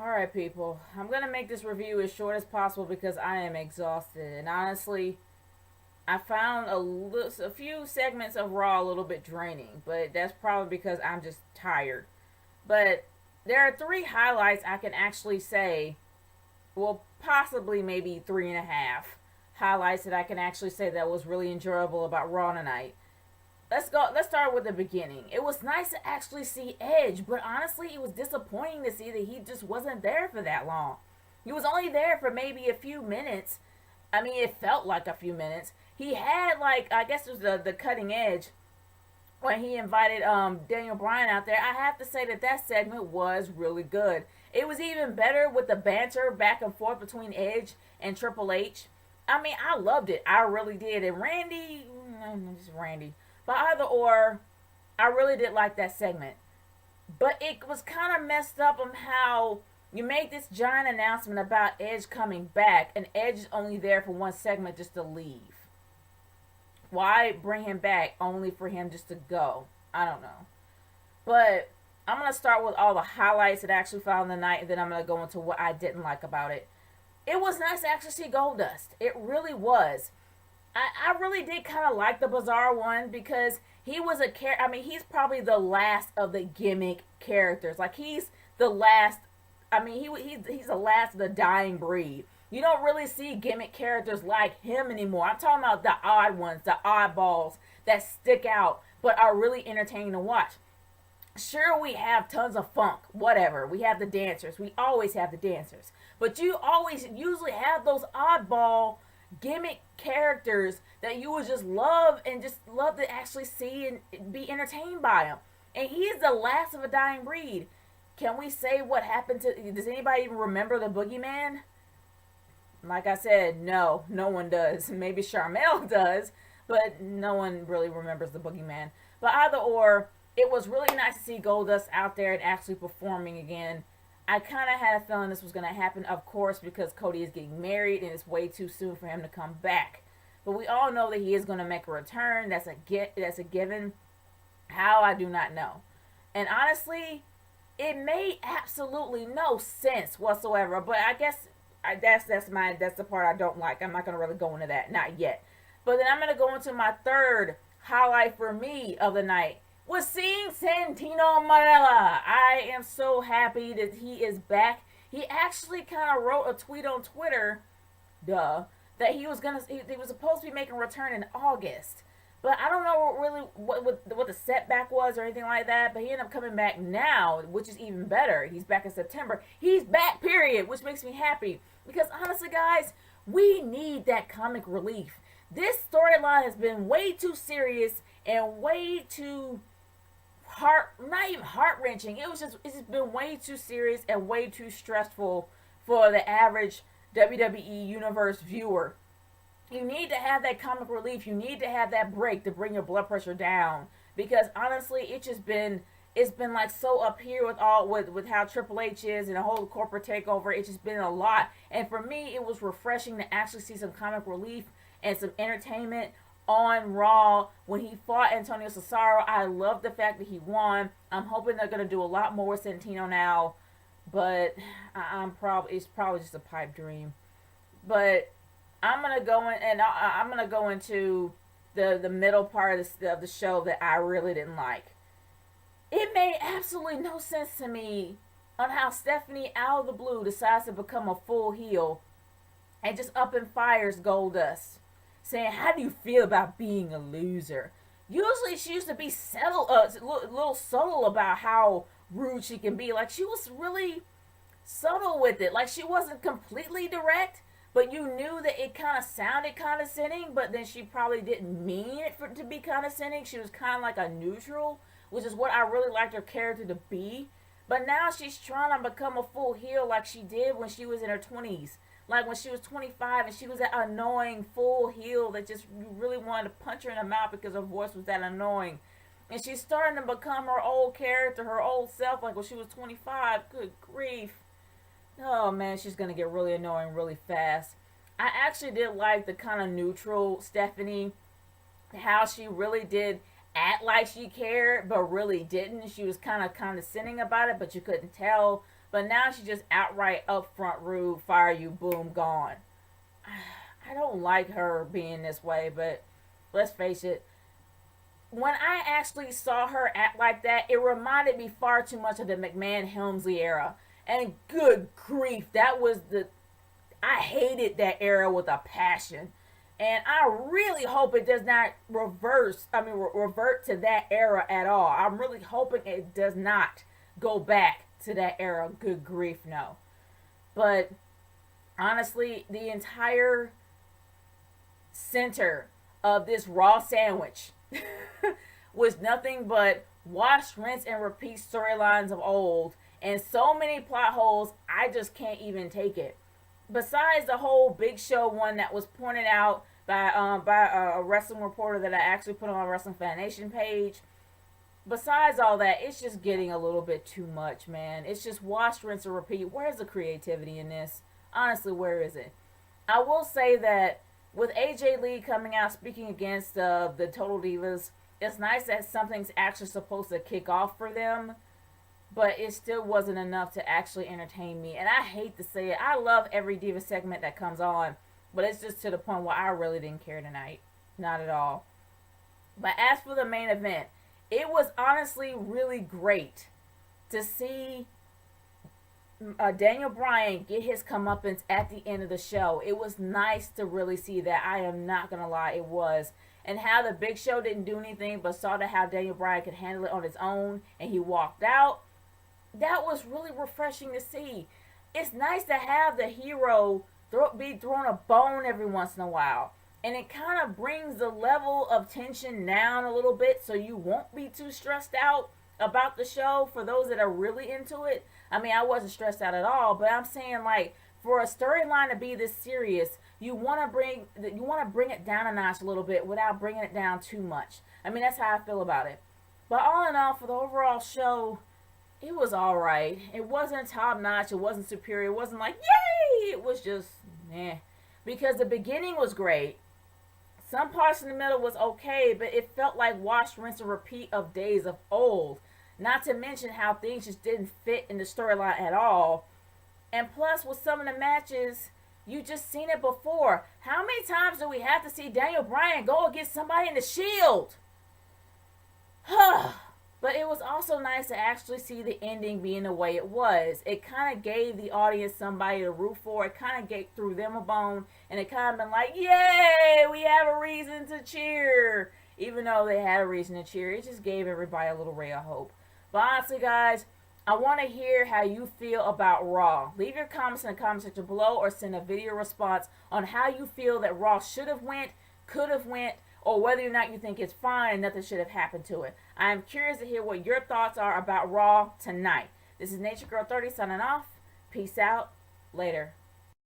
Alright, people. I'm going to make this review as short as possible because I am exhausted. And honestly, I found a few segments of Raw a little bit draining, but that's probably because I'm just tired. But there are three highlights I can actually say, well, possibly maybe three and a half highlights that I can actually say that was really enjoyable about Raw tonight. Let's start with the beginning. It was nice to actually see Edge, but honestly it was disappointing to see that he just wasn't there for that long. He was only there for maybe a few minutes. I mean, it felt like a few minutes. He had, like, I guess it was the cutting edge when he invited Daniel Bryan out there. I have to say that that segment was really good. It was even better with the banter back and forth between Edge and Triple H. I mean, I loved it. I really did. And Randy, just Randy. But either or, I really did like that segment. But it was kind of messed up on how you made this giant announcement about Edge coming back, and Edge is only there for one segment just to leave. Why bring him back only for him just to go? I don't know. But I'm going to start with all the highlights that I actually found the night, and then I'm going to go into what I didn't like about it. It was nice to actually see Goldust. It really was. I really did kind of like the Bizarre one because he was a character. I mean, he's probably the last of the gimmick characters. Like, he's the last. I mean, he's the last of the dying breed. You don't really see gimmick characters like him anymore. I'm talking about the odd ones, the oddballs that stick out but are really entertaining to watch. Sure, we have tons of funk, whatever. We have the dancers. We always have the dancers. But you always usually have those oddball gimmick characters that you would just love and just love to actually see and be entertained by them. And he is the last of a dying breed. Can we say what happened to? Does anybody even remember the Boogeyman? Like I said, no one does. Maybe Charmel does, but no one really remembers the Boogeyman. But either or, it was really nice to see Goldust out there and actually performing again. I kind of had a feeling this was going to happen, of course, because Cody is getting married and it's way too soon for him to come back. But we all know that he is going to make a return. That's a given. How, I do not know. And honestly, it made absolutely no sense whatsoever. But I guess that's the part I don't like. I'm not going to really go into that, not yet. But then I'm going to go into my third highlight for me of the night was seeing Santino Marella. I am so happy that he is back. He actually kind of wrote a tweet on Twitter, that he was supposed to be making a return in August. But I don't know really what the setback was or anything like that. But he ended up coming back now, which is even better. He's back in September. He's back, period, which makes me happy. Because honestly, guys, we need that comic relief. This storyline has been way too serious and way too not even heart wrenching. It's just been way too serious and way too stressful for the average WWE Universe viewer. You need to have that comic relief. You need to have that break to bring your blood pressure down. Because honestly, it's been like so up here with how Triple H is and the whole corporate takeover. It's just been a lot. And for me, it was refreshing to actually see some comic relief and some entertainment on Raw when he fought Antonio Cesaro. I love the fact that he won. I'm hoping they're gonna do a lot more with Santino now, but it's probably just a pipe dream. But I'm gonna go in and I'm gonna go into the middle part of the show that I really didn't like. It made absolutely no sense to me on how Stephanie out of the blue decides to become a full heel and just up and fires Goldust, saying, "How do you feel about being a loser?" Usually she used to be little subtle about how rude she can be. Like, she was really subtle with it. Like, she wasn't completely direct, but you knew that it kind of sounded condescending, but then she probably didn't mean it to be condescending. She was kind of like a neutral, which is what I really liked her character to be. But now she's trying to become a full heel like she did when she was in her 20s. Like when she was 25 and she was that annoying full heel that just you really wanted to punch her in the mouth because her voice was that annoying. And she's starting to become her old character, her old self, like when she was 25. Good grief. Oh man, she's going to get really annoying really fast. I actually did like the kind of neutral Stephanie, how she really did act like she cared, but really didn't. She was kind of condescending about it, but you couldn't tell. But now she's just outright upfront rude, fire you, boom, gone. I don't like her being this way, but let's face it, when I actually saw her act like that, it reminded me far too much of the McMahon Helmsley era. And good grief, that was the. I hated that era with a passion. And I really hope it does not revert to that era at all. I'm really hoping it does not go back to that era. Good grief, no. But honestly, the entire center of this Raw sandwich was nothing but wash, rinse, and repeat storylines of old, and so many plot holes, I just can't even take it. Besides the whole Big Show one that was pointed out by a wrestling reporter that I actually put on my Wrestling Fan Nation page. Besides all that, it's just getting a little bit too much, man. It's just wash, rinse, and repeat. Where's the creativity in this? Honestly, where is it? I will say that with AJ Lee coming out speaking against the Total Divas, it's nice that something's actually supposed to kick off for them, but it still wasn't enough to actually entertain me. And I hate to say it, I love every Diva segment that comes on, but it's just to the point where I really didn't care tonight. Not at all. But as for the main event, it was honestly really great to see Daniel Bryan get his comeuppance at the end of the show. It was nice to really see that. I am not going to lie, it was. And how the Big Show didn't do anything but saw how Daniel Bryan could handle it on his own and he walked out. That was really refreshing to see. It's nice to have the hero be thrown a bone every once in a while. And it kind of brings the level of tension down a little bit so you won't be too stressed out about the show for those that are really into it. I mean, I wasn't stressed out at all, but I'm saying, like, for a storyline to be this serious, you want to bring it down a notch a little bit without bringing it down too much. I mean, that's how I feel about it. But all in all, for the overall show, it was all right. It wasn't top notch. It wasn't superior. It wasn't like, yay! It was just, eh. Because the beginning was great. Some parts in the middle was okay, but it felt like wash, rinse, and repeat of days of old. Not to mention how things just didn't fit in the storyline at all. And plus, with some of the matches, you just seen it before. How many times do we have to see Daniel Bryan go against somebody in the Shield? But it was also nice to actually see the ending being the way it was. It kind of gave the audience somebody to root for. It kind of threw them a bone. And it kind of been like, yay, we have a reason to cheer. Even though they had a reason to cheer, it just gave everybody a little ray of hope. But honestly, guys, I want to hear how you feel about Raw. Leave your comments in the comment section below or send a video response on how you feel that Raw should have went, could have went, or whether or not you think it's fine and nothing should have happened to it. I am curious to hear what your thoughts are about Raw tonight. This is Nature Girl 30 signing off. Peace out. Later.